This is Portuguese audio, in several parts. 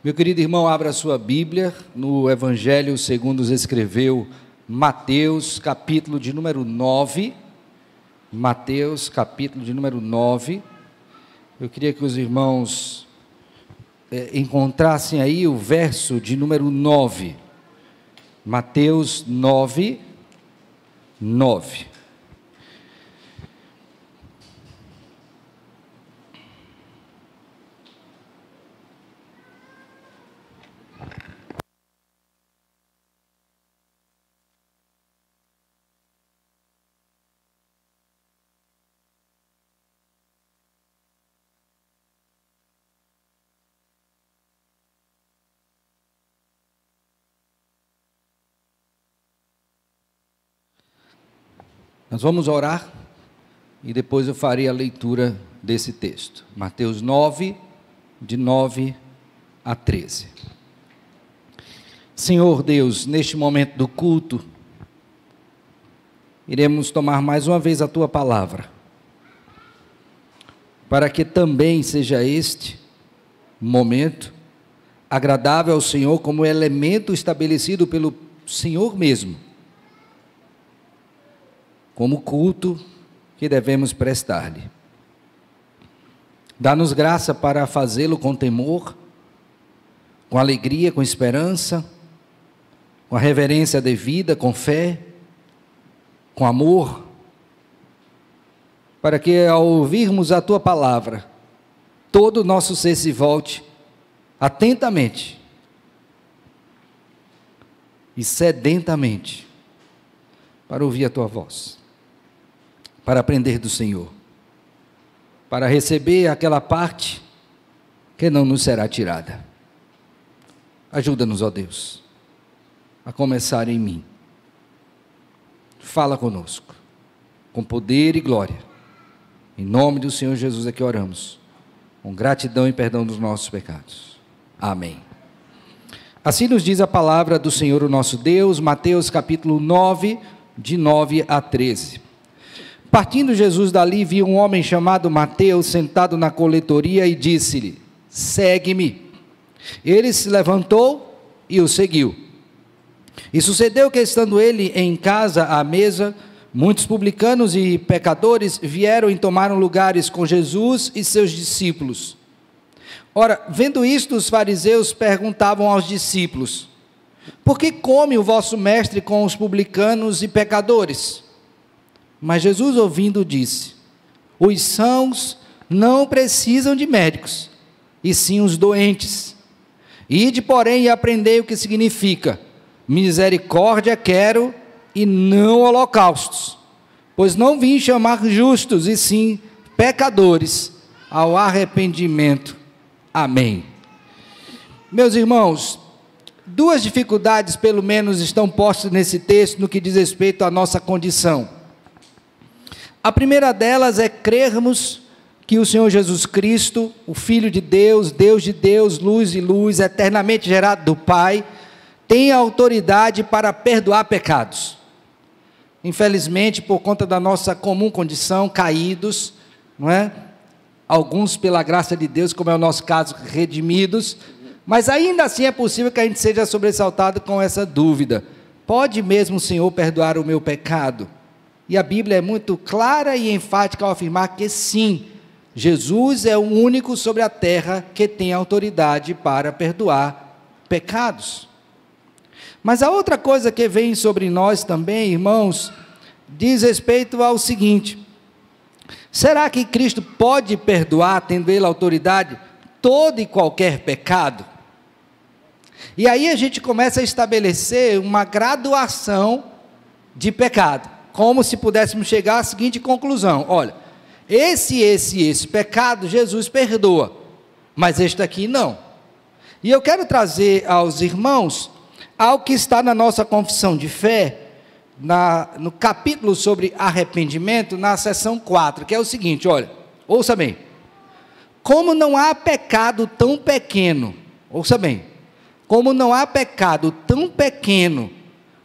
Meu querido irmão, abra a sua Bíblia no Evangelho segundo escreveu Mateus, capítulo de número 9. Mateus, capítulo de número 9. Eu queria que os irmãos encontrassem aí o verso de número 9. Mateus 9, 9. Nós vamos orar e depois eu farei a leitura desse texto. Mateus 9, de 9 a 13. Senhor Deus, neste momento do culto, iremos tomar mais uma vez a Tua palavra, para que também seja este momento agradável ao Senhor como elemento estabelecido pelo Senhor mesmo, como culto que devemos prestar-lhe. Dá-nos graça para fazê-lo com temor, com alegria, com esperança, com a reverência devida, com fé, com amor, para que ao ouvirmos a Tua palavra, todo o nosso ser se volte atentamente e sedentamente para ouvir a Tua voz, para aprender do Senhor, para receber aquela parte que não nos será tirada. Ajuda-nos, ó Deus, a começar em mim. Fala conosco, com poder e glória. Em nome do Senhor Jesus é que oramos, com gratidão e perdão dos nossos pecados. Amém. Assim nos diz a palavra do Senhor, o nosso Deus, Mateus capítulo 9, de 9 a 13. Partindo Jesus dali, viu um homem chamado Mateus sentado na coletoria e disse-lhe: segue-me. Ele se levantou e o seguiu. E sucedeu que, estando ele em casa à mesa, muitos publicanos e pecadores vieram e tomaram lugares com Jesus e seus discípulos. Ora, vendo isto, os fariseus perguntavam aos discípulos: por que come o vosso mestre com os publicanos e pecadores? Mas Jesus, ouvindo, disse: os sãos não precisam de médicos, e sim os doentes. Ide, porém, e aprendei o que significa: misericórdia quero, e não holocaustos, pois não vim chamar justos, e sim pecadores ao arrependimento. Amém. Meus irmãos, duas dificuldades pelo menos estão postas nesse texto no que diz respeito à nossa condição. A primeira delas é crermos que o Senhor Jesus Cristo, o Filho de Deus, Deus de Deus, luz de luz, eternamente gerado do Pai, tem autoridade para perdoar pecados. Infelizmente, por conta da nossa comum condição, caídos, não é? Alguns pela graça de Deus, como é o nosso caso, redimidos, mas ainda assim é possível que a gente seja sobressaltado com essa dúvida: pode mesmo o Senhor perdoar o meu pecado? E a Bíblia é muito clara e enfática ao afirmar que sim, Jesus é o único sobre a terra que tem autoridade para perdoar pecados. Mas a outra coisa que vem sobre nós também, irmãos, diz respeito ao seguinte: será que Cristo pode perdoar, tendo Ele autoridade, todo e qualquer pecado? E aí a gente começa a estabelecer uma graduação de pecado, como se pudéssemos chegar à seguinte conclusão: olha, esse pecado Jesus perdoa, mas este aqui não. E eu quero trazer aos irmãos algo que está na nossa confissão de fé, no capítulo sobre arrependimento, na seção 4, que é o seguinte: olha, ouça bem, como não há pecado tão pequeno, ouça bem, como não há pecado tão pequeno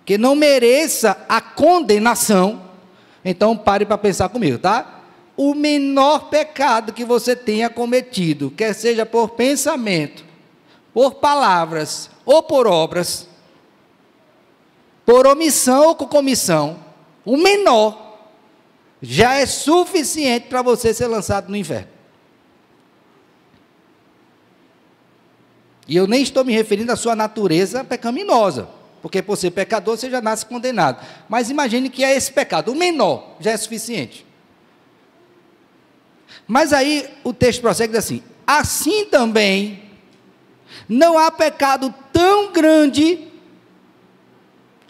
que não mereça a condenação, então pare para pensar comigo, tá? O menor pecado que você tenha cometido, quer seja por pensamento, por palavras ou por obras, por omissão ou com comissão, o menor já é suficiente para você ser lançado no inferno. E eu nem estou me referindo à sua natureza pecaminosa, porque por ser pecador você já nasce condenado. Mas imagine que é esse pecado, o menor já é suficiente. Mas aí o texto prossegue assim: assim também não há pecado tão grande,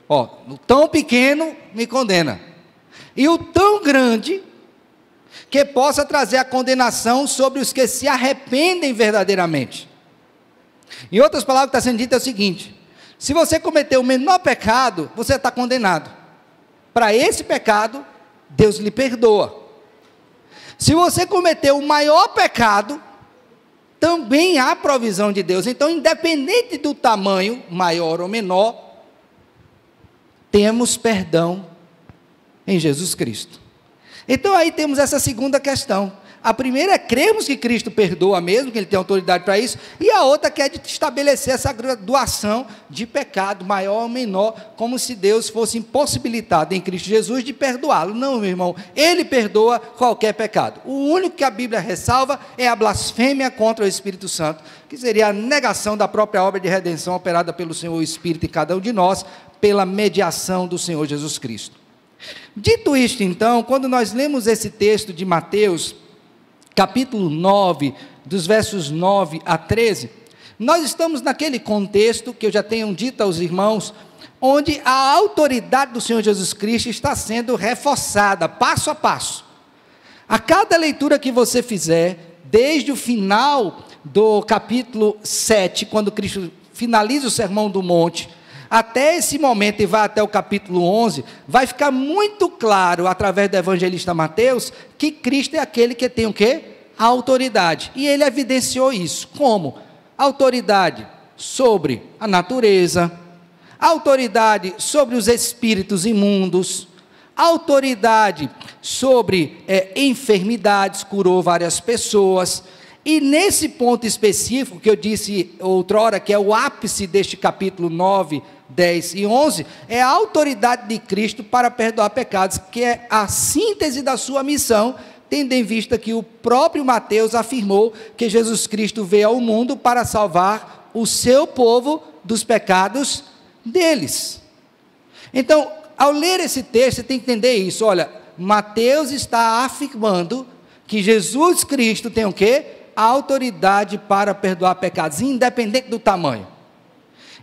o tão pequeno me condena, e o tão grande que possa trazer a condenação sobre os que se arrependem verdadeiramente. Em outras palavras, o que está sendo dito é o seguinte: se você cometeu o menor pecado, você está condenado. Para esse pecado, Deus lhe perdoa. Se você cometeu o maior pecado, também há provisão de Deus. Então, independente do tamanho, maior ou menor, temos perdão em Jesus Cristo. Então, aí temos essa segunda questão. A primeira é crermos que Cristo perdoa mesmo, que Ele tem autoridade para isso, e a outra que é de estabelecer essa graduação de pecado, maior ou menor, como se Deus fosse impossibilitado em Cristo Jesus de perdoá-lo. Não, meu irmão, Ele perdoa qualquer pecado. O único que a Bíblia ressalva é a blasfêmia contra o Espírito Santo, que seria a negação da própria obra de redenção operada pelo Senhor Espírito em cada um de nós, pela mediação do Senhor Jesus Cristo. Dito isto, então, quando nós lemos esse texto de Mateus, capítulo 9, dos versos 9 a 13, nós estamos naquele contexto que eu já tenho dito aos irmãos, onde a autoridade do Senhor Jesus Cristo está sendo reforçada, passo a passo. A cada leitura que você fizer, desde o final do capítulo 7, quando Cristo finaliza o Sermão do Monte, até esse momento e vai até o capítulo 11, vai ficar muito claro, através do evangelista Mateus, que Cristo é aquele que tem o quê? A autoridade. E ele evidenciou isso. Como? Autoridade sobre a natureza, autoridade sobre os espíritos imundos, autoridade sobre enfermidades, curou várias pessoas. E nesse ponto específico, que eu disse outrora, que é o ápice deste capítulo 9, 10 e 11, é a autoridade de Cristo para perdoar pecados, que é a síntese da sua missão, tendo em vista que o próprio Mateus afirmou que Jesus Cristo veio ao mundo para salvar o seu povo dos pecados deles. Então, ao ler esse texto, você tem que entender isso. Olha, Mateus está afirmando que Jesus Cristo tem o quê? A autoridade para perdoar pecados, independente do tamanho,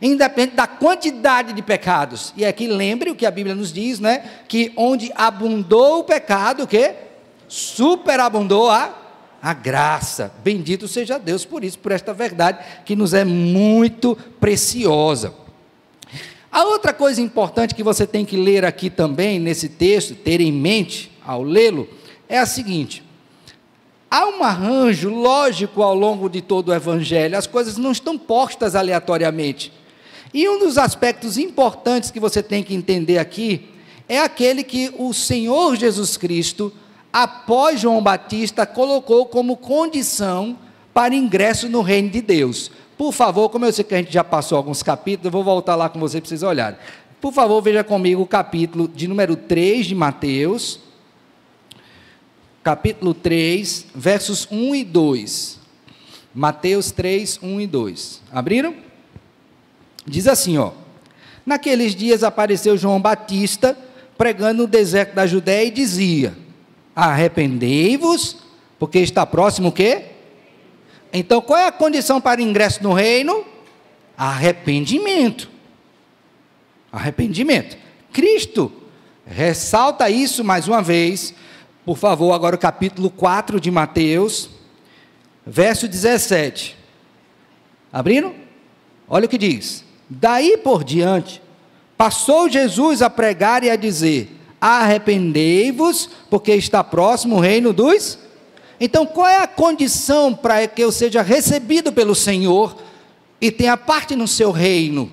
independente da quantidade de pecados. E aqui lembre o que a Bíblia nos diz, né? Que onde abundou o pecado, o quê? Superabundou a graça. Bendito seja Deus por isso, por esta verdade que nos é muito preciosa. A outra coisa importante que você tem que ler aqui também, nesse texto, ter em mente ao lê-lo, é a seguinte: há um arranjo lógico ao longo de todo o Evangelho, as coisas não estão postas aleatoriamente. E um dos aspectos importantes que você tem que entender aqui, é aquele que o Senhor Jesus Cristo, após João Batista, colocou como condição para ingresso no reino de Deus. Por favor, como eu sei que a gente já passou alguns capítulos, eu vou voltar lá com você para vocês olharem. Por favor, veja comigo o capítulo de número 3 de Mateus, capítulo 3, versos 1 e 2. Mateus 3, 1 e 2. Abriram? Diz assim, naqueles dias apareceu João Batista, pregando no deserto da Judéia, e dizia: arrependei-vos, porque está próximo o quê? Então, qual é a condição para ingresso no reino? Arrependimento. Arrependimento. Cristo ressalta isso mais uma vez. Por favor, agora o capítulo 4 de Mateus, verso 17. Abriram? Olha o que diz: daí por diante, passou Jesus a pregar e a dizer: arrependei-vos, porque está próximo o reino dos... Então, qual é a condição para que eu seja recebido pelo Senhor e tenha parte no seu reino,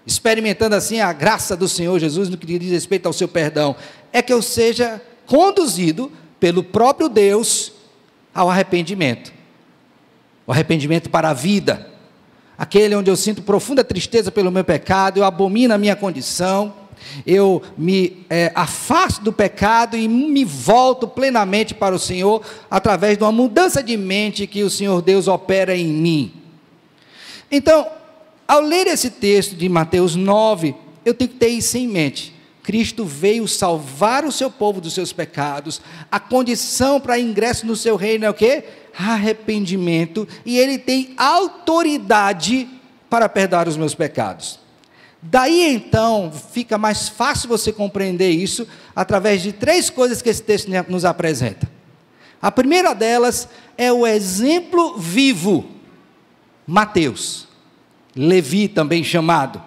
experimentando assim a graça do Senhor Jesus no que diz respeito ao seu perdão? É que eu seja conduzido pelo próprio Deus ao arrependimento. O arrependimento para a vida, aquele onde eu sinto profunda tristeza pelo meu pecado, eu abomino a minha condição, eu me afasto do pecado e me volto plenamente para o Senhor, através de uma mudança de mente que o Senhor Deus opera em mim. Então, ao ler esse texto de Mateus 9, eu tenho que ter isso em mente. Cristo veio salvar o seu povo dos seus pecados. A condição para ingresso no seu reino é o quê? Arrependimento. E Ele tem autoridade para perdoar os meus pecados. Daí então, fica mais fácil você compreender isso, através de 3 coisas que esse texto nos apresenta. A primeira delas é o exemplo vivo. Mateus, Levi também chamado.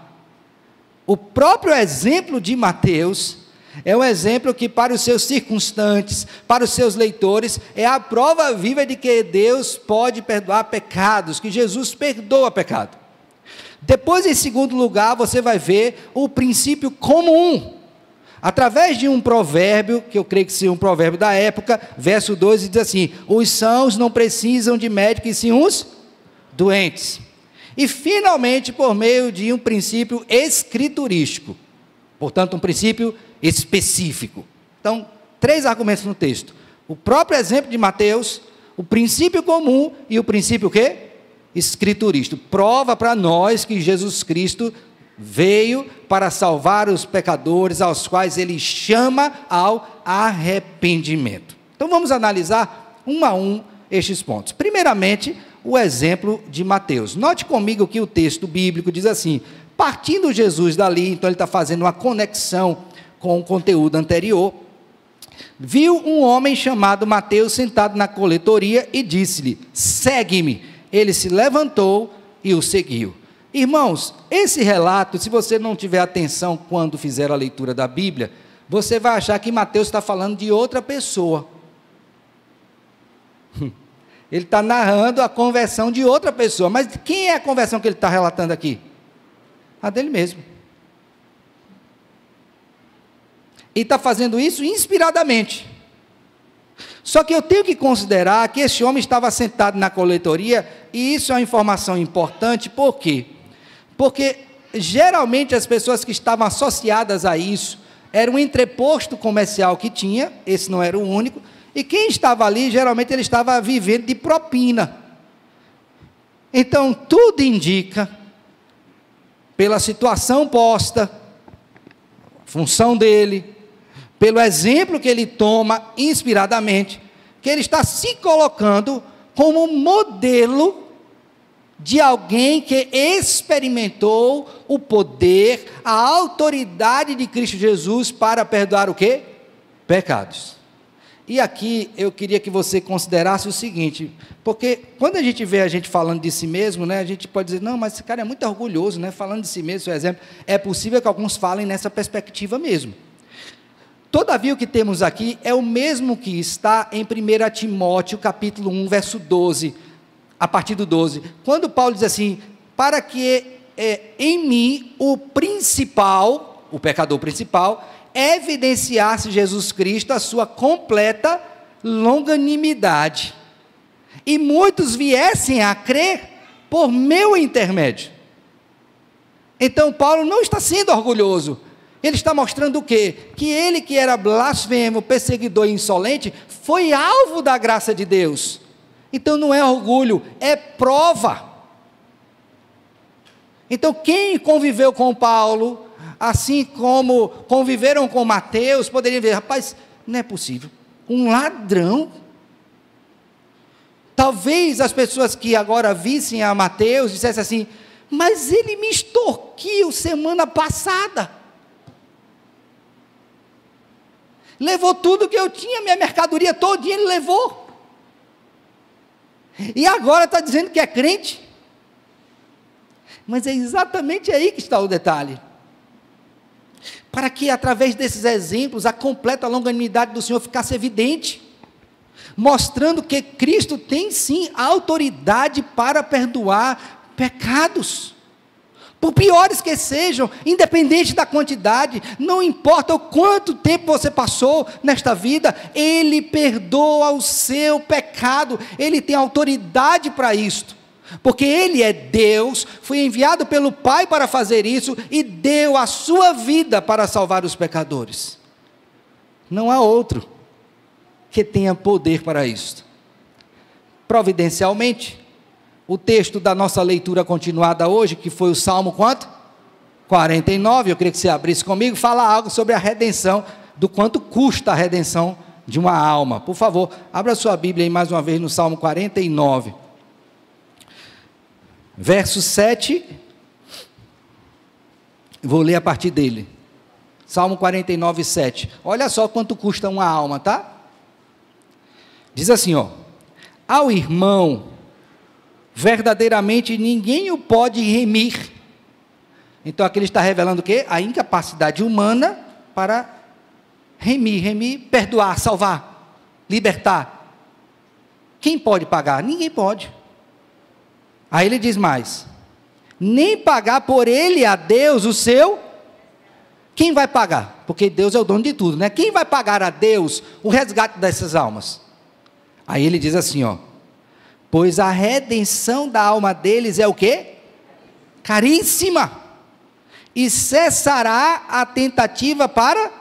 O próprio exemplo de Mateus é um exemplo que para os seus circunstantes, para os seus leitores, é a prova viva de que Deus pode perdoar pecados, que Jesus perdoa pecado. Depois, em segundo lugar, você vai ver o princípio comum, através de um provérbio, que eu creio que seja um provérbio da época, verso 12, diz assim: os sãos não precisam de médico, e sim os doentes. E, finalmente, por meio de um princípio escriturístico, portanto, um princípio específico. Então, 3 argumentos no texto: o próprio exemplo de Mateus, o princípio comum e o princípio o quê? Escriturístico. Prova para nós que Jesus Cristo veio para salvar os pecadores, aos quais Ele chama ao arrependimento. Então, vamos analisar um a um estes pontos. Primeiramente, o exemplo de Mateus. Note comigo que o texto bíblico diz assim: partindo Jesus dali, então ele está fazendo uma conexão com o conteúdo anterior, viu um homem chamado Mateus sentado na coletoria e disse-lhe: segue-me. Ele se levantou e o seguiu. Irmãos, esse relato, se você não tiver atenção quando fizer a leitura da Bíblia, você vai achar que Mateus está falando de outra pessoa. Ele está narrando a conversão de outra pessoa. Mas quem é a conversão que ele está relatando aqui? A dele mesmo. E está fazendo isso inspiradamente. Só que eu tenho que considerar que esse homem estava sentado na coletoria, e isso é uma informação importante. Por quê? Porque geralmente as pessoas que estavam associadas a isso, era um entreposto comercial que tinha, esse não era o único, e quem estava ali, geralmente ele estava vivendo de propina. Então, tudo indica, pela situação posta, função dele, pelo exemplo que ele toma inspiradamente, que ele está se colocando como modelo de alguém que experimentou o poder, a autoridade de Cristo Jesus para perdoar o quê? Pecados. E aqui eu queria que você considerasse o seguinte, porque quando a gente vê a gente falando de si mesmo, né, a gente pode dizer: não, mas esse cara é muito orgulhoso, né, falando de si mesmo, seu exemplo. É possível que alguns falem nessa perspectiva mesmo. Todavia, o que temos aqui é o mesmo que está em 1 Timóteo, capítulo 1, verso 12, a partir do 12, quando Paulo diz assim: para que em mim o principal, o pecador principal, evidenciasse Jesus Cristo a sua completa longanimidade, e muitos viessem a crer por meu intermédio. Então, Paulo não está sendo orgulhoso. Ele está mostrando o quê? Que ele, que era blasfemo, perseguidor e insolente, foi alvo da graça de Deus. Então não é orgulho, é prova. Então quem conviveu com Paulo, assim como conviveram com Mateus, poderiam ver: rapaz, não é possível, um ladrão. Talvez as pessoas que agora vissem a Mateus dissessem assim: mas ele me extorquiu semana passada. Levou tudo que eu tinha, minha mercadoria todinha ele levou. E agora está dizendo que é crente. Mas é exatamente aí que está o detalhe. Para que através desses exemplos a completa longanimidade do Senhor ficasse evidente, mostrando que Cristo tem sim autoridade para perdoar pecados. Por piores que sejam, independente da quantidade, não importa o quanto tempo você passou nesta vida, Ele perdoa o seu pecado, Ele tem autoridade para isto. Porque Ele é Deus, foi enviado pelo Pai para fazer isso e deu a sua vida para salvar os pecadores. Não há outro que tenha poder para isso. Providencialmente, o texto da nossa leitura continuada hoje, que foi o Salmo quanto? 49, eu queria que você abrisse comigo, fala algo sobre a redenção, do quanto custa a redenção de uma alma. Por favor, abra sua Bíblia aí mais uma vez no Salmo 49. Verso 7, vou ler a partir dele. Salmo 49, 7. Olha só quanto custa uma alma, tá? Diz assim, ó: ao irmão, verdadeiramente ninguém o pode remir. Então aqui ele está revelando o quê? A incapacidade humana para remir, perdoar, salvar, libertar. Quem pode pagar? Ninguém pode. Aí ele diz mais: nem pagar por ele a Deus o seu. Quem vai pagar? Porque Deus é o dono de tudo, né? Quem vai pagar a Deus o resgate dessas almas? Aí ele diz assim, ó: pois a redenção da alma deles é o quê? Caríssima. E cessará a tentativa para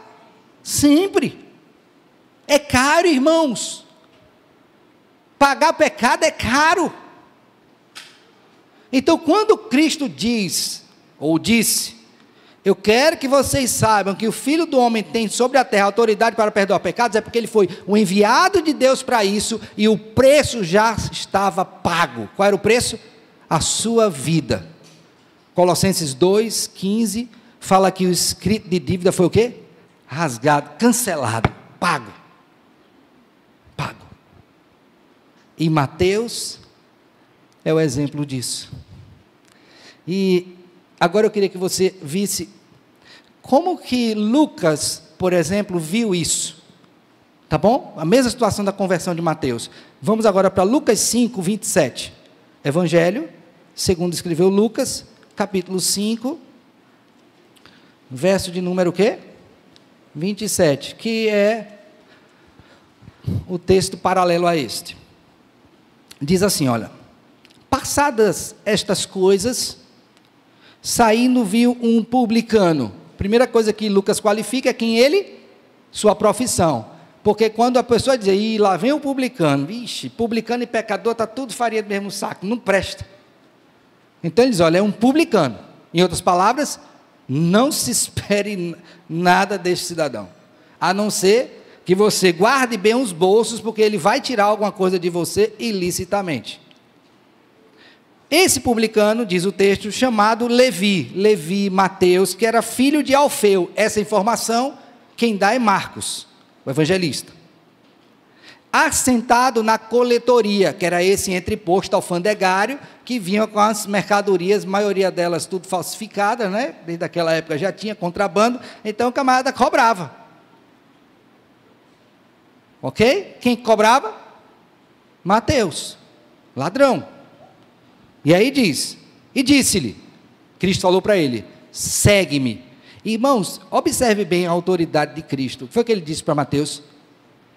sempre. É caro, irmãos. Pagar pecado é caro. Então, quando Cristo diz, ou disse, eu quero que vocês saibam que o Filho do Homem tem sobre a terra autoridade para perdoar pecados, é porque ele foi o enviado de Deus para isso, e o preço já estava pago. Qual era o preço? A sua vida. Colossenses 2, 15, fala que o escrito de dívida foi o quê? Rasgado, cancelado, pago. Pago. E Mateus é o exemplo disso. E agora eu queria que você visse como que Lucas, por exemplo, viu isso. Tá bom? A mesma situação da conversão de Mateus. Vamos agora para Lucas 5, 27. Evangelho, segundo escreveu Lucas, capítulo 5, verso de número o quê? 27, que é o texto paralelo a este. Diz assim, olha: passadas estas coisas, saindo viu um publicano. Primeira coisa que Lucas qualifica é quem ele? Sua profissão. Porque quando a pessoa diz, ih, lá vem o publicano, vixe, publicano e pecador, está tudo farinha do mesmo saco, não presta. Então ele diz, olha, é um publicano. Em outras palavras, não se espere nada deste cidadão, a não ser que você guarde bem os bolsos, porque ele vai tirar alguma coisa de você ilicitamente. Esse publicano, diz o texto, chamado Levi, Mateus, que era filho de Alfeu. Essa informação, quem dá é Marcos, o evangelista. Assentado na coletoria, que era esse entreposto alfandegário, que vinha com as mercadorias, maioria delas tudo falsificada, né? Desde aquela época já tinha contrabando, então o camarada cobrava. Ok? Quem cobrava? Mateus, ladrão. E aí diz, e disse-lhe, Cristo falou para ele, segue-me. Irmãos, observe bem a autoridade de Cristo. O que foi que ele disse para Mateus?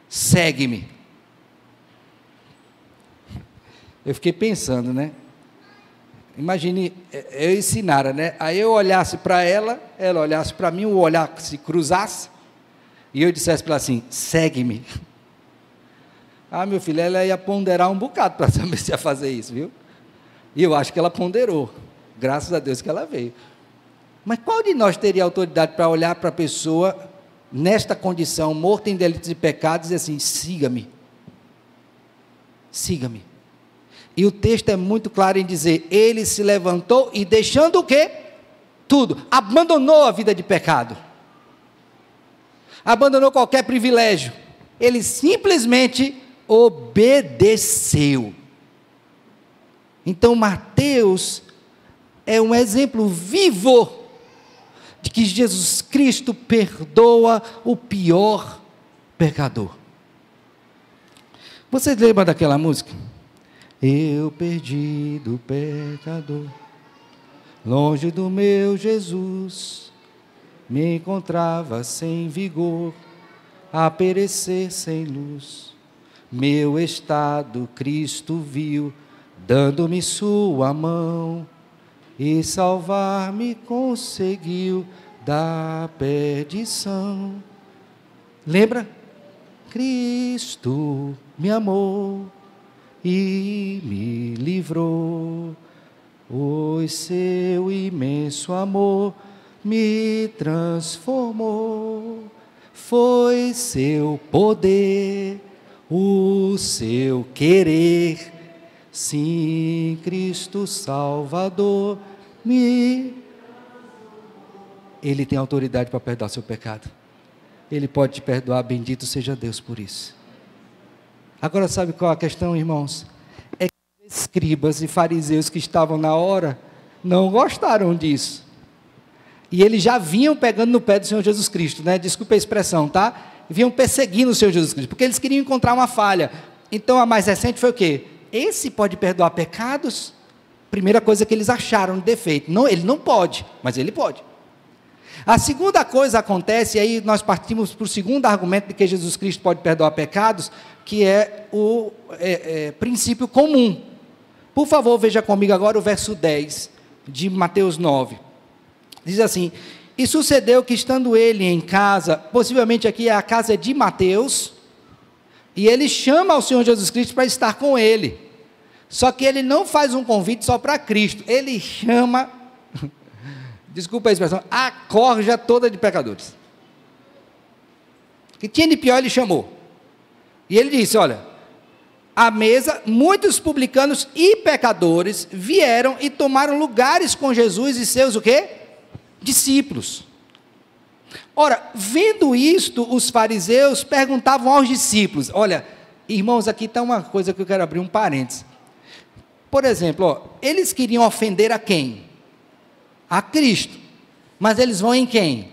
Segue-me. Eu fiquei pensando, né? Imagine, eu ensinara, né? Aí eu olhasse para ela, ela olhasse para mim, o olhar se cruzasse, e eu dissesse para ela assim, segue-me. Ah, meu filho, ela ia ponderar um bocado para saber se ia fazer isso, viu? E eu acho que ela ponderou, graças a Deus que ela veio. Mas qual de nós teria autoridade para olhar para a pessoa, nesta condição, morta em delitos e pecados, e dizer assim, siga-me. Siga-me. E o texto é muito claro em dizer, ele se levantou e deixando o quê? Tudo, abandonou a vida de pecado. Abandonou qualquer privilégio. Ele simplesmente obedeceu. Então Mateus é um exemplo vivo de que Jesus Cristo perdoa o pior pecador. Vocês lembram daquela música? Eu perdido pecador, longe do meu Jesus, me encontrava sem vigor, a perecer sem luz. Meu estado Cristo viu, dando-me sua mão, e salvar-me conseguiu da perdição. Lembra? Cristo me amou e me livrou, pois seu imenso amor me transformou. Foi seu poder, o seu querer, sim, Cristo Salvador Ele tem autoridade para perdoar seu pecado. Ele pode te perdoar, bendito seja Deus por isso. Agora sabe qual é a questão, irmãos? É que os escribas e fariseus que estavam na hora não gostaram disso. E eles já vinham pegando no pé do Senhor Jesus Cristo, né? Desculpa a expressão, tá? Vinham perseguindo o Senhor Jesus Cristo, porque eles queriam encontrar uma falha. Então a mais recente foi o quê? Esse pode perdoar pecados? Primeira coisa que eles acharam de defeito. Não, ele não pode, mas ele pode. A segunda coisa acontece, e aí nós partimos para o segundo argumento de que Jesus Cristo pode perdoar pecados, que é o princípio comum. Por favor, veja comigo agora o verso 10 de Mateus 9. Diz assim: e sucedeu que estando ele em casa, possivelmente aqui a casa de Mateus, e ele chama ao Senhor Jesus Cristo para estar com ele. Só que ele não faz um convite só para Cristo, ele chama, desculpa a expressão, a corja toda de pecadores. O que tinha de pior ele chamou. E ele disse: olha, à mesa, muitos publicanos e pecadores vieram e tomaram lugares com Jesus e seus o quê? Discípulos. Ora, vendo isto, os fariseus perguntavam aos discípulos. Olha, irmãos, aqui está uma coisa que eu quero abrir um parênteses. Por exemplo, ó, eles queriam ofender a quem? A Cristo. Mas eles vão em quem?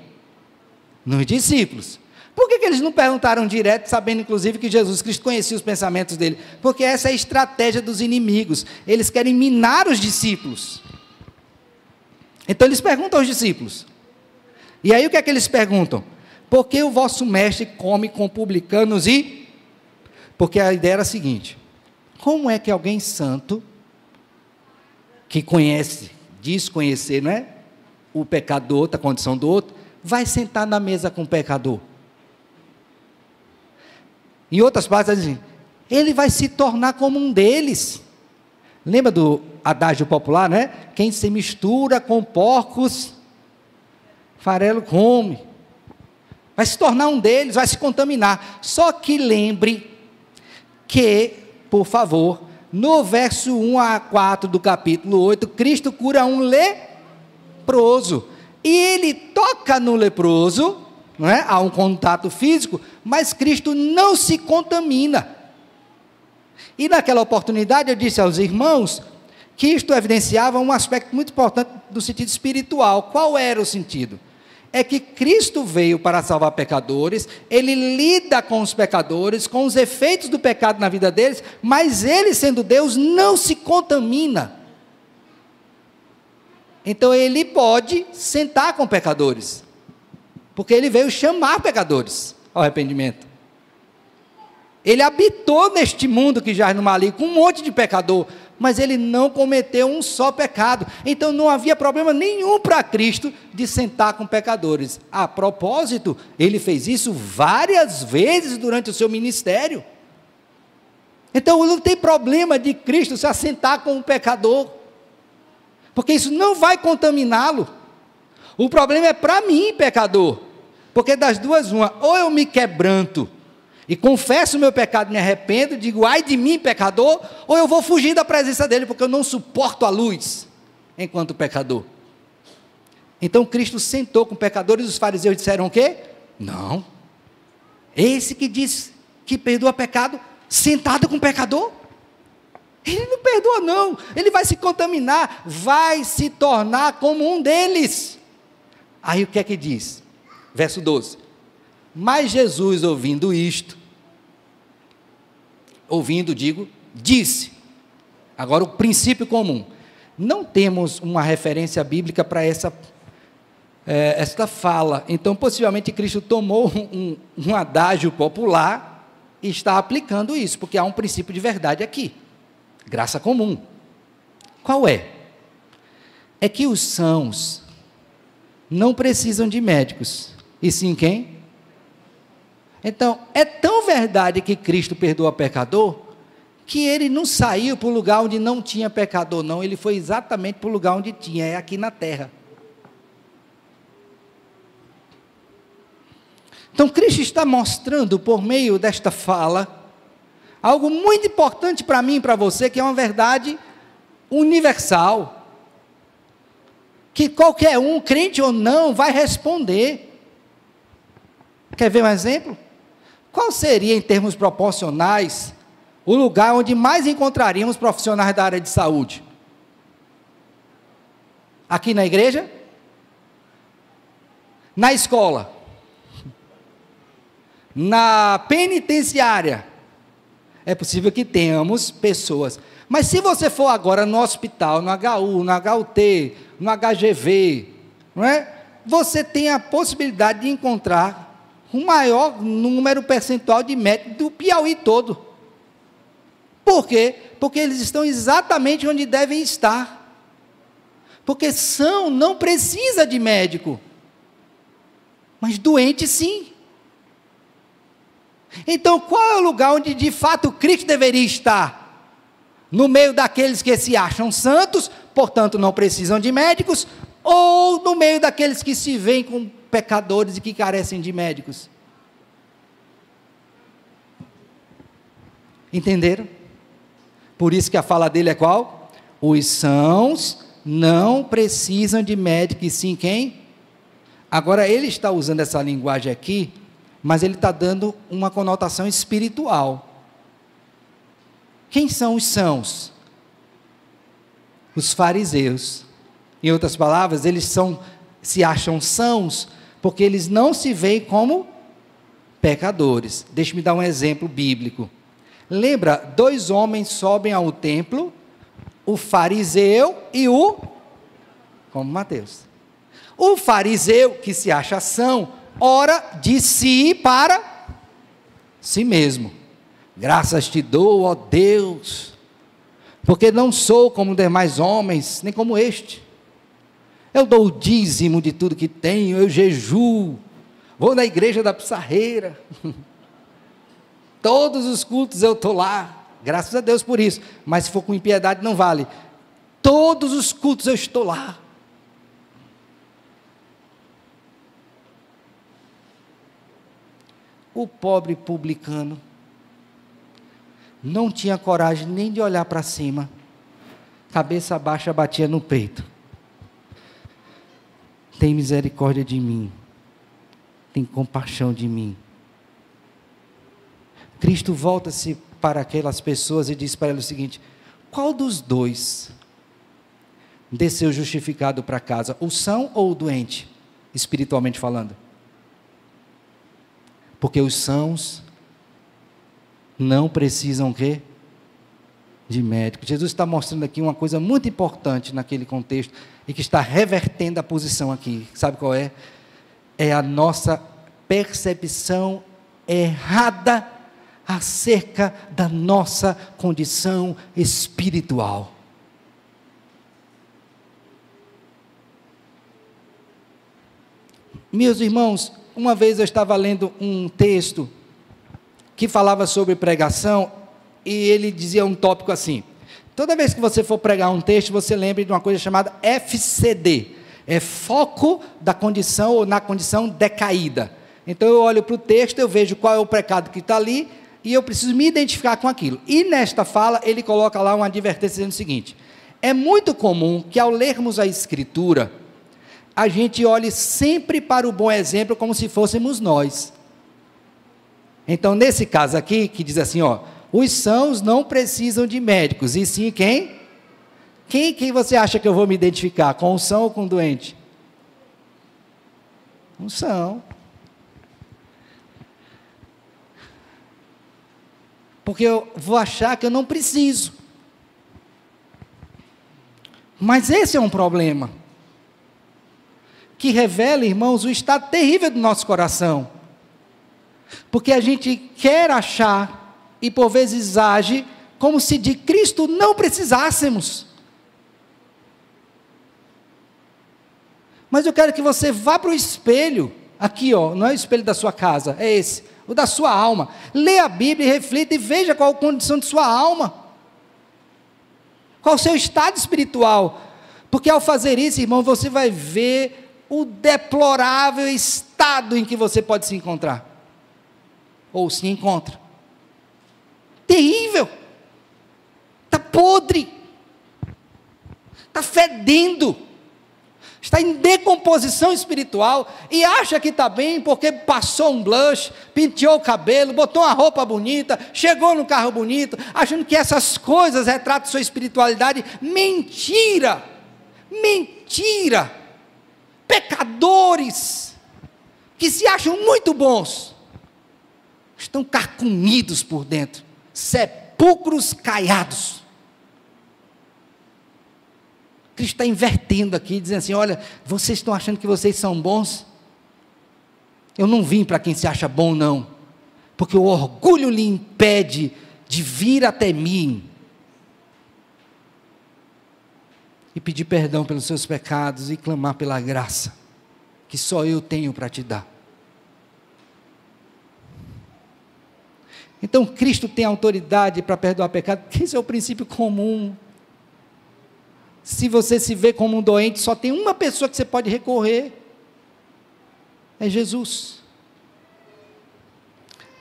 Nos discípulos. Por que eles não perguntaram direto, sabendo inclusive que Jesus Cristo conhecia os pensamentos dele? Porque essa é a estratégia dos inimigos. Eles querem minar os discípulos. Então eles perguntam aos discípulos. E aí o que é que eles perguntam? Por que o vosso mestre come com publicanos e... Porque a ideia era a seguinte: como é que alguém santo, que conhece, diz conhecer, não é? O pecado do outro, a condição do outro, vai sentar na mesa com o pecador? Em outras partes, assim, ele vai se tornar como um deles. Lembra do adágio popular, né? Quem se mistura com porcos, farelo come. Vai se tornar um deles, vai se contaminar. Só que lembre que, por favor, no verso 1 a 4 do capítulo 8, Cristo cura um leproso. E ele toca no leproso, não é? Há um contato físico, mas Cristo não se contamina. E naquela oportunidade eu disse aos irmãos que isto evidenciava um aspecto muito importante do sentido espiritual. Qual era o sentido? É que Cristo veio para salvar pecadores, ele lida com os pecadores, com os efeitos do pecado na vida deles, mas ele, sendo Deus, não se contamina. Então ele pode sentar com pecadores, porque ele veio chamar pecadores ao arrependimento. Ele habitou neste mundo que jaz no maligno, com um monte de pecador, mas ele não cometeu um só pecado. Então não havia problema nenhum para Cristo de sentar com pecadores. A propósito, ele fez isso várias vezes durante o seu ministério. Então não tem problema de Cristo se assentar com um pecador, porque isso não vai contaminá-lo. O problema é para mim, pecador, porque das duas uma: ou eu me quebranto e confesso o meu pecado, me arrependo, digo ai de mim, pecador, ou eu vou fugir da presença dele, porque eu não suporto a luz enquanto pecador. Então Cristo sentou com pecadores, e os fariseus disseram o quê? Não, esse que diz que perdoa pecado, sentado com pecador? Ele não perdoa não, ele vai se contaminar, vai se tornar como um deles. Aí o que é que diz? Verso 12: mas Jesus, ouvindo isto, disse, agora o princípio comum, não temos uma referência bíblica para esta fala, então possivelmente Cristo tomou um adágio popular e está aplicando isso, porque há um princípio de verdade aqui, graça comum, Qual é? É que os sãos não precisam de médicos, e sim quem? Então, é tão verdade que Cristo perdoa pecador, que ele não saiu para o lugar onde não tinha pecador, não, ele foi exatamente para o lugar onde tinha, é aqui na terra. Então, Cristo está mostrando, por meio desta fala, algo muito importante para mim e para você, que é uma verdade universal, que qualquer um, crente ou não, vai responder. Quer ver um exemplo? Qual seria, em termos proporcionais, o lugar onde mais encontraríamos profissionais da área de saúde? Aqui na igreja? Na escola? Na penitenciária? É possível que tenhamos pessoas. Mas se você for agora no hospital, no HU, no HUT, no HGV, não é? Você tem a possibilidade de encontrar o maior número percentual de médicos do Piauí todo. Por quê? Porque eles estão exatamente onde devem estar. Porque são, não precisa de médico. Mas doente sim. Então qual é o lugar onde de fato Cristo deveria estar? No meio daqueles que se acham santos, portanto não precisam de médicos, ou no meio daqueles que se veem como pecadores e que carecem de médicos? Entenderam? Por isso que a fala dele é qual? Os sãos não precisam de médico, e sim quem? Agora ele está usando essa linguagem aqui, mas ele está dando uma conotação espiritual. Quem são os sãos? Os fariseus. Em outras palavras, eles se acham sãos, porque eles não se veem como pecadores. Deixe-me dar um exemplo bíblico. Lembra, 2 homens sobem ao templo, o fariseu e como Mateus. O fariseu, que se acha são, ora de si para si mesmo. Graças te dou, ó Deus, porque não sou como demais homens, nem como este. Eu dou o dízimo de tudo que tenho, eu jejuo, vou na igreja da Pissarreira, todos os cultos eu estou lá, graças a Deus por isso, mas se for com impiedade não vale. Todos os cultos eu estou lá. O pobre publicano não tinha coragem nem de olhar para cima, cabeça baixa, batia no peito. Tem misericórdia de mim, tem compaixão de mim. Cristo volta-se para aquelas pessoas e diz para elas o seguinte: qual dos dois desceu justificado para casa, o são ou o doente, espiritualmente falando? Porque os sãos não precisam o quê? De médico. Jesus está mostrando aqui uma coisa muito importante naquele contexto, e que está revertendo a posição aqui. Sabe qual é? É a nossa percepção errada acerca da nossa condição espiritual. Meus irmãos, uma vez eu estava lendo um texto que falava sobre pregação, e ele dizia um tópico assim: toda vez que você for pregar um texto, você lembre de uma coisa chamada FCD, é foco da condição ou na condição decaída. Então eu olho para o texto, eu vejo qual é o pecado que está ali, e eu preciso me identificar com aquilo. E nesta fala, ele coloca lá uma advertência dizendo o seguinte: é muito comum que ao lermos a Escritura, a gente olhe sempre para o bom exemplo como se fôssemos nós. Então, nesse caso aqui, que diz assim, ó, os sãos não precisam de médicos, e sim quem? Quem você acha que eu vou me identificar? Com o são ou com o doente? Um são. Porque eu vou achar que eu não preciso. Mas esse é um problema que revela, irmãos, o estado terrível do nosso coração. Porque a gente quer achar, e por vezes age, como se de Cristo não precisássemos. Mas eu quero que você vá para o espelho, aqui ó, não é o espelho da sua casa, é esse, o da sua alma. Lê a Bíblia, reflita e veja qual a condição de sua alma. Qual o seu estado espiritual. Porque ao fazer isso, irmão, você vai ver o deplorável estado em que você pode se encontrar. Ou se encontra. Terrível. Está podre. Está fedendo. Está em decomposição espiritual e acha que está bem porque passou um blush, penteou o cabelo, botou uma roupa bonita, chegou no carro bonito, achando que essas coisas retratam sua espiritualidade. Mentira! Mentira! Pecadores que se acham muito bons estão carcomidos por dentro, sepulcros caiados. Cristo está invertendo aqui, dizendo assim, olha, vocês estão achando que vocês são bons? Eu não vim para quem se acha bom, não, porque o orgulho lhe impede de vir até mim e pedir perdão pelos seus pecados e clamar pela graça, que só eu tenho para te dar. Então Cristo tem autoridade para perdoar pecado, porque esse é o princípio comum. Se você se vê como um doente, só tem uma pessoa que você pode recorrer, é Jesus.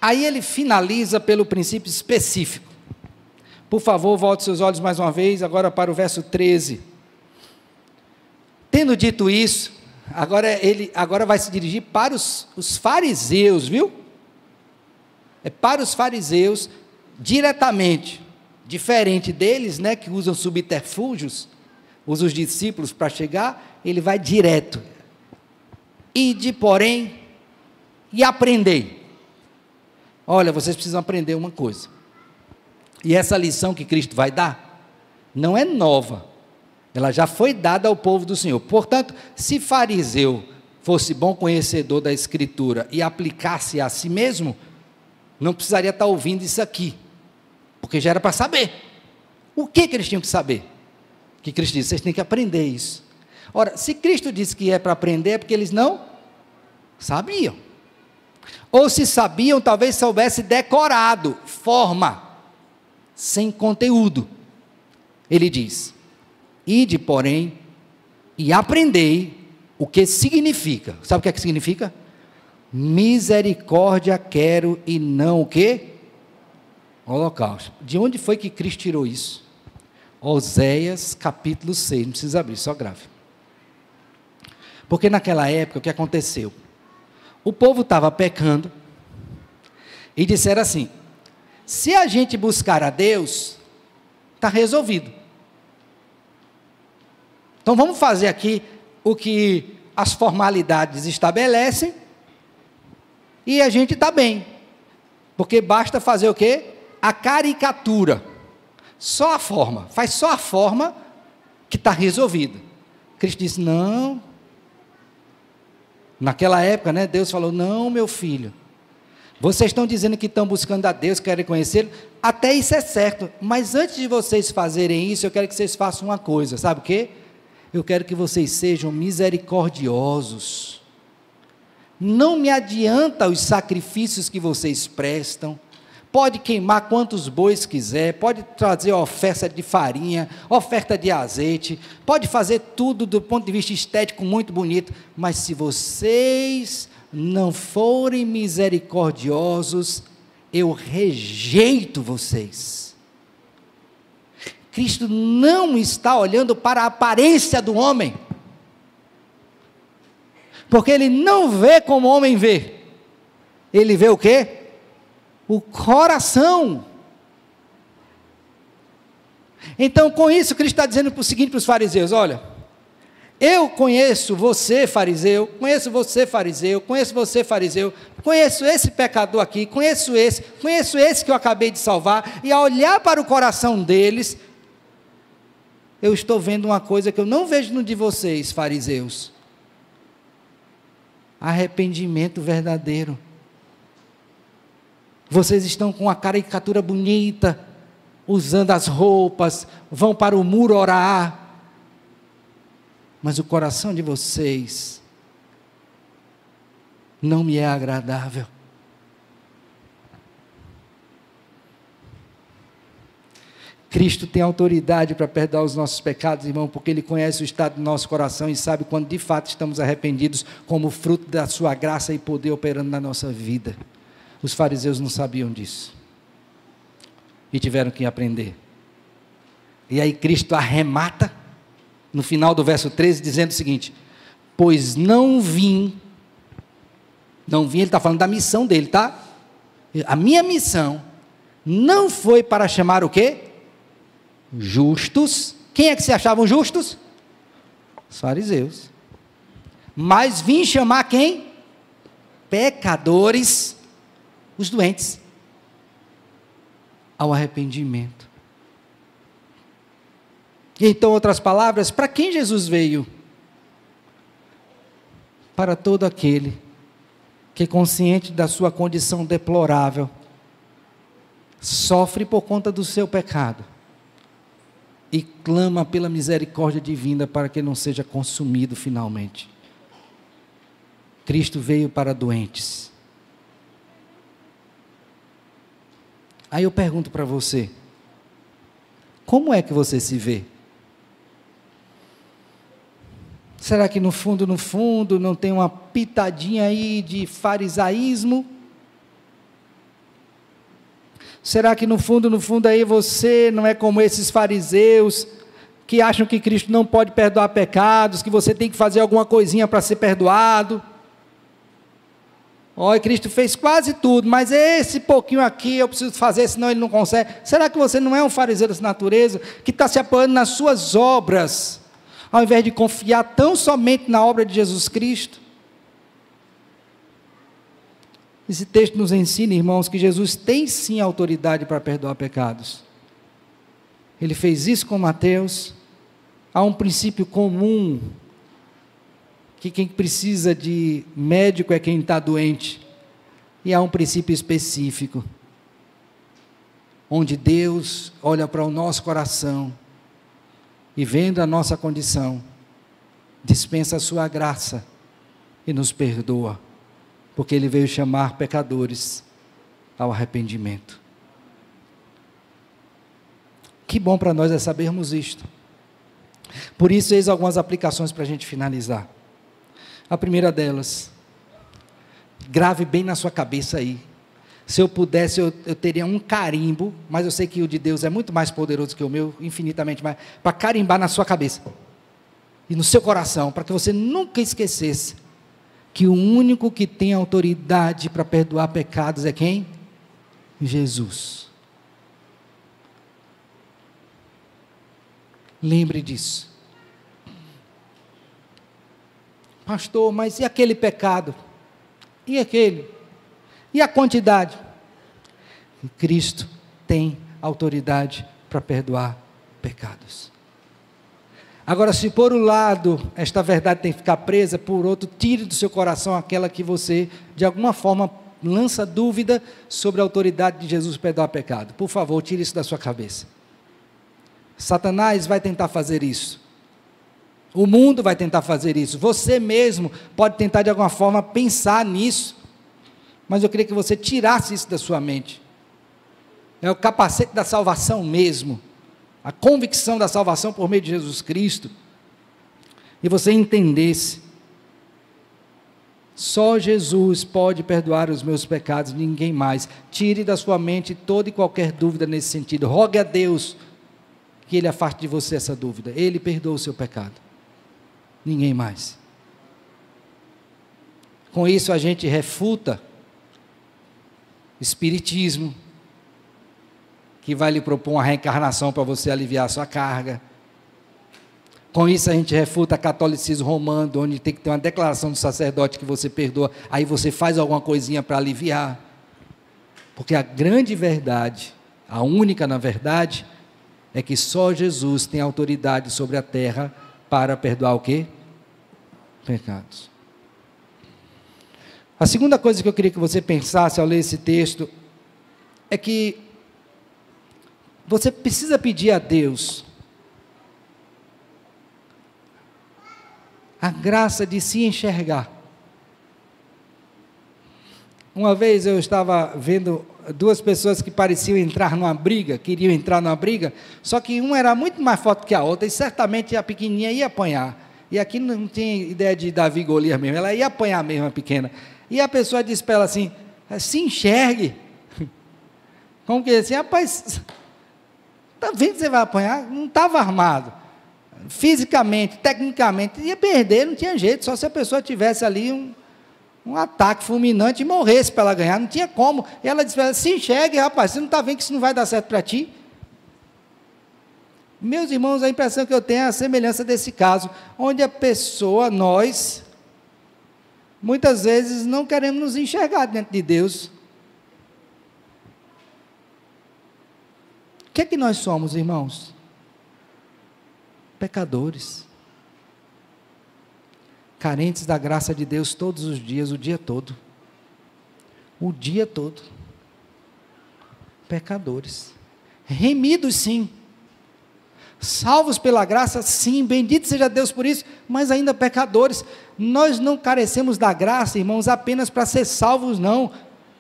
Aí ele finaliza pelo princípio específico. Por favor, volte seus olhos mais uma vez, agora para o verso 13. Tendo dito isso, agora vai se dirigir para os fariseus, viu? É para os fariseus, diretamente, diferente deles, né, que usam subterfúgios, usa os discípulos para chegar, ele vai direto. Ide, porém, e aprendei. Olha, vocês precisam aprender uma coisa. E essa lição que Cristo vai dar, não é nova. Ela já foi dada ao povo do Senhor. Portanto, se fariseu fosse bom conhecedor da Escritura e aplicasse a si mesmo, não precisaria estar ouvindo isso aqui. Porque já era para saber. O que eles tinham que saber? Que Cristo disse, vocês têm que aprender isso. Ora, se Cristo disse que é para aprender, é porque eles não sabiam. Ou se sabiam, talvez soubesse decorado, forma, sem conteúdo. Ele diz, ide, porém, e aprendei o que significa. Sabe o que é que significa? Misericórdia quero e não o quê? Holocausto. De onde foi que Cristo tirou isso? Oséias capítulo 6, não precisa abrir, só grave. Porque naquela época, o que aconteceu? O povo estava pecando, e disseram assim, se a gente buscar a Deus, está resolvido. Então vamos fazer aqui o que as formalidades estabelecem, e a gente está bem. Porque basta fazer o quê? A caricatura. Só a forma, faz só a forma que está resolvida. Cristo disse, não. Naquela época, né, Deus falou, não, meu filho, vocês estão dizendo que estão buscando a Deus, querem conhecê-lo, até isso é certo, mas antes de vocês fazerem isso, eu quero que vocês façam uma coisa, sabe o quê? Eu quero que vocês sejam misericordiosos. Não me adianta os sacrifícios que vocês prestam, pode queimar quantos bois quiser, pode trazer oferta de farinha, oferta de azeite, pode fazer tudo do ponto de vista estético muito bonito, mas se vocês não forem misericordiosos, eu rejeito vocês. Cristo não está olhando para a aparência do homem, porque ele não vê como o homem vê, ele vê o quê? O coração. Então, com isso, Cristo está dizendo o seguinte para os fariseus: olha, eu conheço você, fariseu, conheço você, fariseu, conheço você, fariseu, conheço esse pecador aqui, conheço esse que eu acabei de salvar, e ao olhar para o coração deles, eu estou vendo uma coisa que eu não vejo no de vocês, fariseus: arrependimento verdadeiro. Vocês estão com a caricatura bonita, usando as roupas, vão para o muro orar, mas o coração de vocês não me é agradável. Cristo tem autoridade para perdoar os nossos pecados, irmão, porque Ele conhece o estado do nosso coração e sabe quando de fato estamos arrependidos, como fruto da sua graça e poder operando na nossa vida. Os fariseus não sabiam disso e tiveram que aprender. E aí Cristo arremata no final do verso 13, dizendo o seguinte: pois não vim, ele está falando da missão dele, tá? A minha missão não foi para chamar o quê? Justos. Quem é que se achavam justos? Os fariseus. Mas vim chamar quem? Pecadores, os doentes, ao arrependimento. Então, outras palavras, para quem Jesus veio? Para todo aquele que, consciente da sua condição deplorável, sofre por conta do seu pecado e clama pela misericórdia divina para que não seja consumido finalmente. Cristo veio para doentes. Aí eu pergunto para você, como é que você se vê? Será que no fundo, não tem uma pitadinha aí de farisaísmo? Será que no fundo aí você não é como esses fariseus que acham que Cristo não pode perdoar pecados, que você tem que fazer alguma coisinha para ser perdoado? Olha, Cristo fez quase tudo, mas esse pouquinho aqui eu preciso fazer, senão Ele não consegue. Será que você não é um fariseu dessa natureza, que está se apoiando nas suas obras, ao invés de confiar tão somente na obra de Jesus Cristo? Esse texto nos ensina, irmãos, que Jesus tem sim autoridade para perdoar pecados. Ele fez isso com Mateus. Há um princípio comum, que quem precisa de médico é quem está doente. E há um princípio específico, onde Deus olha para o nosso coração e, vendo a nossa condição, dispensa a sua graça e nos perdoa, porque Ele veio chamar pecadores ao arrependimento. Que bom para nós é sabermos isto. Por isso, eis algumas aplicações para a gente finalizar. A primeira delas, grave bem na sua cabeça aí. Se eu pudesse, eu teria um carimbo, mas eu sei que o de Deus é muito mais poderoso que o meu, infinitamente mais, para carimbar na sua cabeça e no seu coração, para que você nunca esquecesse que o único que tem autoridade para perdoar pecados é quem? Jesus. Lembre disso. Pastor, mas e aquele pecado? E aquele? E a quantidade? Cristo tem autoridade para perdoar pecados. Agora, se por um lado esta verdade tem que ficar presa, por outro, tire do seu coração aquela que você, de alguma forma, lança dúvida sobre a autoridade de Jesus para perdoar pecado. Por favor, tire isso da sua cabeça. Satanás vai tentar fazer isso. O mundo vai tentar fazer isso. Você mesmo pode tentar de alguma forma pensar nisso. Mas eu queria que você tirasse isso da sua mente. É o capacete da salvação mesmo. A convicção da salvação por meio de Jesus Cristo. E você entendesse. Só Jesus pode perdoar os meus pecados, ninguém mais. Tire da sua mente toda e qualquer dúvida nesse sentido. Rogue a Deus que Ele afaste de você essa dúvida. Ele perdoa o seu pecado. Ninguém mais. Com isso a gente refuta espiritismo, que vai lhe propor uma reencarnação para você aliviar a sua carga. Com isso a gente refuta catolicismo romano, onde tem que ter uma declaração do sacerdote que você perdoa, aí você faz alguma coisinha para aliviar. Porque a grande verdade, a única na verdade, é que só Jesus tem autoridade sobre a terra para perdoar o quê? Pecados. A segunda coisa que eu queria que você pensasse ao ler esse texto é que você precisa pedir a Deus a graça de se enxergar. Uma vez eu estava vendo duas pessoas que pareciam entrar numa briga, queriam entrar numa briga, só que uma era muito mais forte que a outra, e certamente a pequenininha ia apanhar. E aqui não tinha ideia de Davi e Golias mesmo, ela ia apanhar mesmo a pequena. E a pessoa disse para ela assim, se enxergue. Como que assim, rapaz, está vendo que você vai apanhar? Não estava armado. Fisicamente, tecnicamente, ia perder, não tinha jeito, só se a pessoa tivesse ali um ataque fulminante e morresse para ela ganhar, não tinha como. E ela disse, se enxergue, rapaz, você não está vendo que isso não vai dar certo para ti? Meus irmãos, a impressão que eu tenho é a semelhança desse caso, onde a pessoa, nós, muitas vezes não queremos nos enxergar diante de Deus. O que é que nós somos, irmãos? Pecadores. Carentes da graça de Deus todos os dias, o dia todo. O dia todo. Pecadores. Remidos, sim. Salvos pela graça, sim, bendito seja Deus por isso, mas ainda pecadores. Nós não carecemos da graça, irmãos, apenas para ser salvos, não,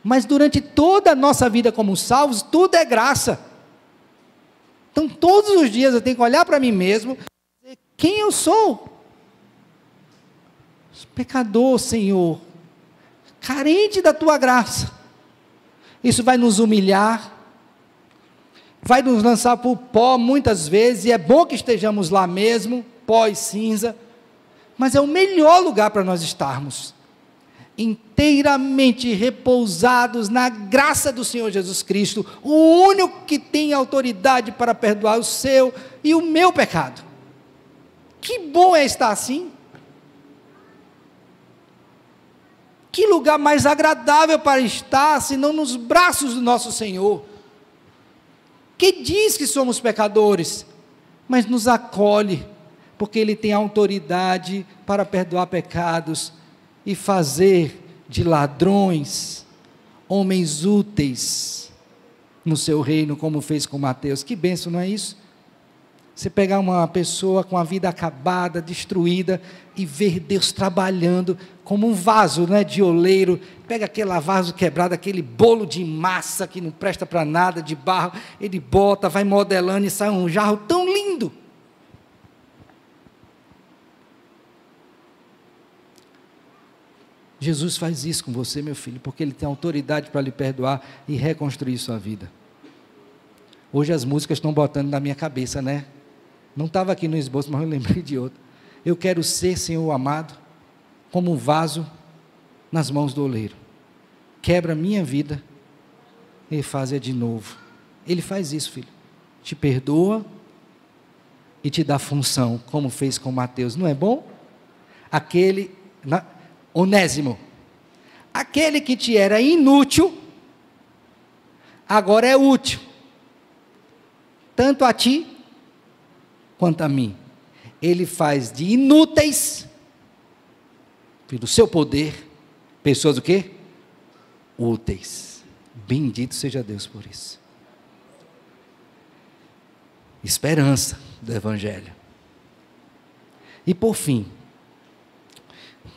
mas durante toda a nossa vida como salvos, tudo é graça. Então todos os dias eu tenho que olhar para mim mesmo, e dizer quem eu sou. Pecador, Senhor, carente da tua graça. Isso vai nos humilhar, vai nos lançar para o pó muitas vezes, e é bom que estejamos lá mesmo, pó e cinza, mas é o melhor lugar para nós estarmos, inteiramente repousados na graça do Senhor Jesus Cristo, o único que tem autoridade para perdoar o seu e o meu pecado. Que bom é estar assim. Que lugar mais agradável para estar, senão nos braços do nosso Senhor, que diz que somos pecadores, mas nos acolhe, porque Ele tem autoridade para perdoar pecados, e fazer de ladrões, homens úteis, no seu reino, como fez com Mateus. Que bênção, não é isso? Você pegar uma pessoa com a vida acabada, destruída, e ver Deus trabalhando, como um vaso, né, de oleiro, pega aquele vaso quebrado, aquele bolo de massa, que não presta para nada, de barro, ele bota, vai modelando, e sai um jarro tão lindo. Jesus faz isso com você, meu filho, porque Ele tem autoridade para lhe perdoar e reconstruir sua vida. Hoje as músicas estão botando na minha cabeça, né? Não estava aqui no esboço, mas eu lembrei de outra. Eu quero ser, Senhor amado, como um vaso nas mãos do oleiro. Quebra a minha vida e faz-a de novo. Ele faz isso, filho. Te perdoa e te dá função, como fez com Mateus. Não é bom? Onésimo, aquele que te era inútil, agora é útil, tanto a ti, quanto a mim. Ele faz de inúteis, pelo seu poder, pessoas o quê? Úteis. Bendito seja Deus por isso. Esperança do Evangelho. E por fim,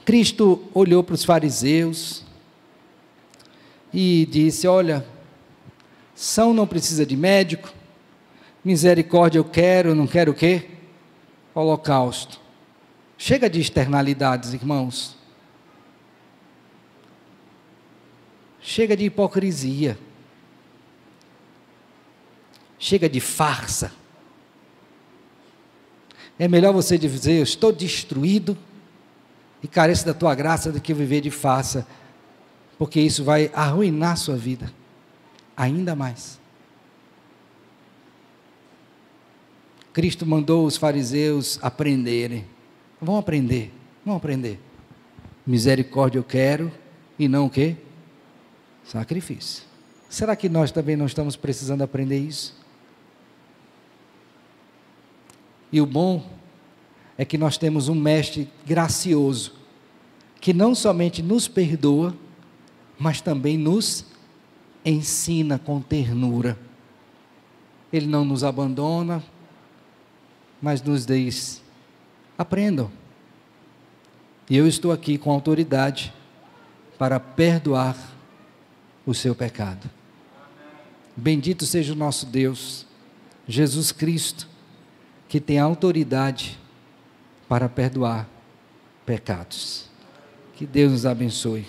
Cristo olhou para os fariseus e disse, olha, são não precisa de médico, misericórdia eu quero, não quero o quê? Holocausto. Chega de externalidades, irmãos. Chega de hipocrisia. Chega de farsa. É melhor você dizer, eu estou destruído e carece da tua graça, do que viver de farsa, porque isso vai arruinar sua vida, ainda mais. Cristo mandou os fariseus aprenderem, vão aprender, misericórdia eu quero, e não o quê? Sacrifício. Será que nós também não estamos precisando aprender isso? E o bom é que nós temos um mestre gracioso, que não somente nos perdoa, mas também nos ensina com ternura. Ele não nos abandona, mas nos diz, aprendam, E eu estou aqui com autoridade para perdoar o seu pecado. Bendito seja o nosso Deus, Jesus Cristo, que tem autoridade para perdoar pecados. Que Deus nos abençoe.